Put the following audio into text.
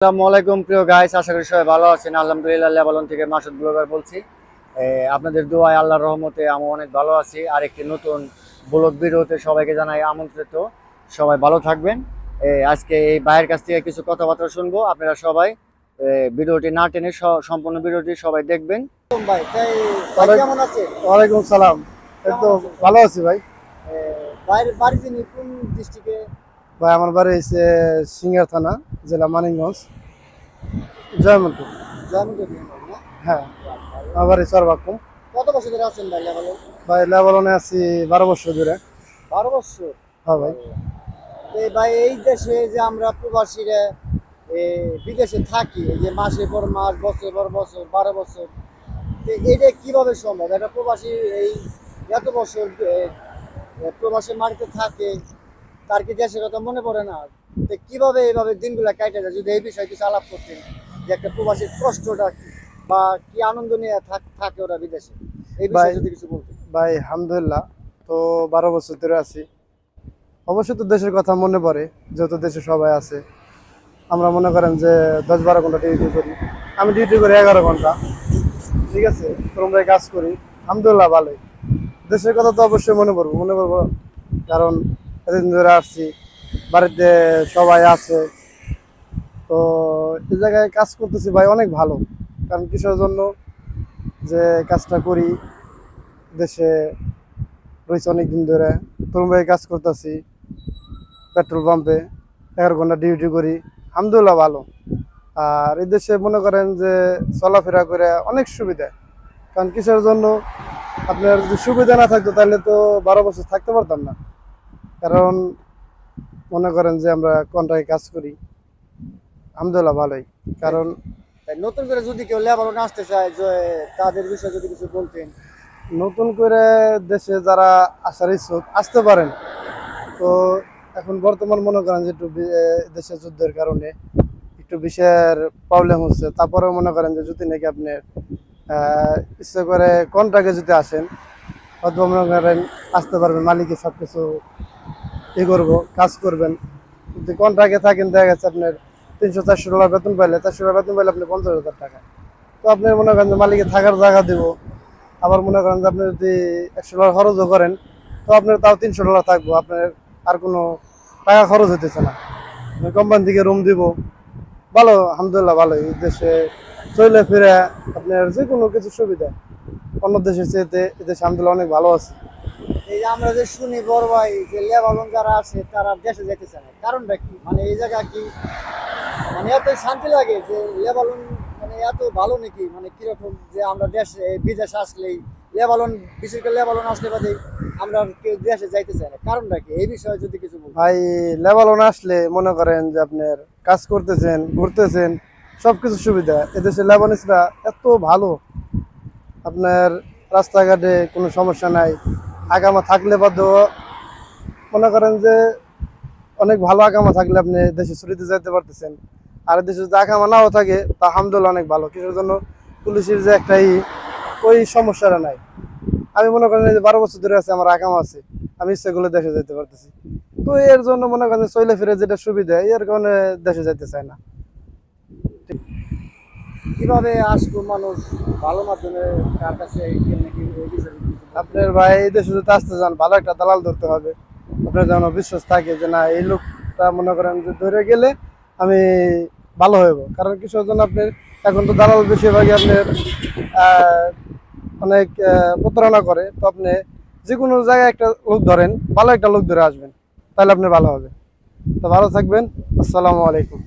আসসালামু আলাইকুম প্রিয় গাইস, আশা করি সবাই ভালো আছেন। আলহামদুলিল্লাহ, লেবানন থেকে মাসুদ ব্লগার বলছি। আপনাদের দোয়ায় আল্লাহর রহমতে আমি অনেক ভালো আছি। আর একটি নতুন ব্লগ ভিডিওতে সবাইকে জানাই আমন্ত্রিত। সবাই ভালো থাকবেন। আজকে এই ভাইয়ের কাছ থেকে কিছু কথাবার্তা শুনবো। আপনারা সবাই ভিডিওটি না টেনে সম্পূর্ণ ভিডিওটি সবাই দেখবেন। ভাই কেমন আছে? ওয়ালাইকুম সালাম। একদম ভালো আছি ভাই। ভাইয়ের বাড়ি তিনি কোন ডিস্ট্রিক্টে? ভাই আমার বাড়ি হচ্ছে সিঙ্গার থানা, জেলা মানিকগঞ্জ, জয়মন্টু। হ্যাঁ, আমার বাড়ি চরবাক্কুম। কত বছর ধরে আছেন ভাই লেবানন? ভাই লেবাননে আছি 12 বছর ধরে। 12 বছর? হ্যাঁ ভাই। ভাই এই দেশে যে আমরা প্রবাসীরা বিদেশে থাকি, এই যে মাসের পর মাস, বছর পর বছর, 12 বছর, এটা কিভাবে সম্ভব? একটা প্রবাসী এই এত বছর প্রবাসী মাটিতে থাকে, তার কি দেশের কথা মনে পড়ে না? তো কিভাবে এইভাবে দিনগুলা কাটে যায়? যদি এই বিষয়ে কিছু আলাপ করতেন, যে একটা প্রবাসীর কষ্টটা কি বা কি আনন্দ নিয়ে থাকে ওরা বিদেশে, এই বিষয়ে যদি কিছু বলতেন। ভাই আলহামদুলিল্লাহ, তো 12 বছর ধরে আছি। অবশ্যই তো দেশের কথা মনে পড়ে, যেহেতু দেশে সবাই আছে। আমরা মনে করেন যে 10-12 ঘন্টা ডিউটি করি। আমি ডিউটি করি 11 ঘন্টা, ঠিক আছে। তোমরা কাজ করি, আলহামদুলিল্লাহ ভালোই। দেশের কথা তো অবশ্যই মনে পড়বো, কারণ এতদিন ধরে আসছি, বাড়িতে সবাই আছে। তো এই জায়গায় কাজ করতেছি ভাই, অনেক ভালো। কারণ কিসের জন্য যে কাজটা করি, দেশে রয়েছে অনেকদিন ধরে। তোমরাই কাজ করতেছি পেট্রোল পাম্পে, 11 ঘন্টা ডিউটি করি, আলহামদুলিল্লাহ ভালো। আর এই দেশে মনে করেন যে চলাফেরা করে অনেক সুবিধা। কারণ কিসের জন্য, আপনার যদি সুবিধা না থাকতো তাহলে তো 12 বছর থাকতে পারতাম না। কারণ মনে করেন যে আমরা কন্ট্রাক্টে কাজ করি, আলহামদুলিল্লাহ ভালোই। কারণ নতুন করে যদি কেউ লেবাননে আসতে চায়, যে তাদের বিষয়ে যদি কিছু বলতেন। নতুন করে দেশে যারা আসার ইচ্ছুক আসতে পারেন। তো এখন বর্তমান মনে করেন যে একটু দেশের যুদ্ধের কারণে একটু বিষয়ের প্রবলেম হচ্ছে। তারপরে মনে করেন যে যদি নাকি আপনি ইচ্ছে করে কন্ট্রাক্টে যদি আসেন, অথবা মনে করেন আসতে পারবেন, মালিকে সব কিছু করবো, কাজ করবেন। যদি কন্ট্রাক্টে থাকেন, দেখা গেছে আপনার $300-400 বেতন পাইলে, আপনি 50,000 টাকা। তো আপনি মনে করেন যে মালিকে থাকার জায়গা দিব, আবার মনে করেন যে আপনি যদি $100 খরচও করেন, তো আপনার তাও $300 থাকবো, আপনার আর কোনো টাকা খরচ হইতেছে না। কোম্পানি থেকে রুম দিব, ভালো আলহামদুলিল্লাহ ভালোই। দেশে চলে ফিরে আপনার যে কোনো কিছু সুবিধা অন্য দেশের চেয়ে এদেশে আলহামদুলিল্লাহ অনেক ভালো আছে। এই যে আমরা যে শুনি বড় ভাই, যে লেবানন যারা আছে তারা দেশে যেতে চায় না, কারণটা কি? মানে এই জায়গা কি মানে এত শান্তি লাগে যে লেবানন মানে এত ভালো নাকি? মানে কিরকম যে আমরা দেশে বিদেশে আসলেই লেবানন, বিশেষ করে লেবানন আসলে বাদে আমরা কেউ দেশে যাইতে চাই না, কারণটা কি? এই বিষয়ে যদি কিছু বলতেন। ভাই লেবানন আসলে মনে করেন যে আপনার কাজ করতেছেন, ঘুরতেছেন, সবকিছু সুবিধা। এদেশে লেবানিসরা এত ভালো, আপনার রাস্তাঘাটে কোনো সমস্যা নাই। আগামা থাকলে বাদেও মনে করেন যে অনেক ভালো আগামা থাকলে আপনি দেশে ছুটিতে যেতে পারতেছেন। আর দেশে যদি আগামা নাও থাকে তা আলহামদুলিল্লাহ অনেক ভালো। কিসের জন্য, পুলিশের যে একটা ওই সমস্যাটা নাই। আমি মনে করেন যে 12 বছর ধরে আছে, আমার আগামা আছে, আমি ইচ্ছে করলে দেশে যেতে পারতেছি। তো এর জন্য মনে করেন চলে ফিরে যেটা সুবিধা, এর কারণে দেশে যেতে চায় না। কিভাবে আসবো মানুষ ভালো মাধ্যমে তার কাছে নাকি এই বিষয়ে কিছু বলতেন। আপনার ভাই এই দেশে যদি আসতে চান, ভালো একটা দালাল ধরতে হবে। আপনার যেন বিশ্বাস থাকে যে না, এই লোকটা মনে করেন যে ধরে গেলে আমি ভালো হইব। কারণ কিসের জন্য, আপনার এখন তো দালাল বেশিরভাগই আপনার অনেক প্রতারণা করে। তো আপনি যে কোনো জায়গায় একটা লোক ধরেন, ভালো একটা লোক ধরে আসবেন, তাহলে আপনি ভালো হবে। তো ভালো থাকবেন। আসসালামু আলাইকুম।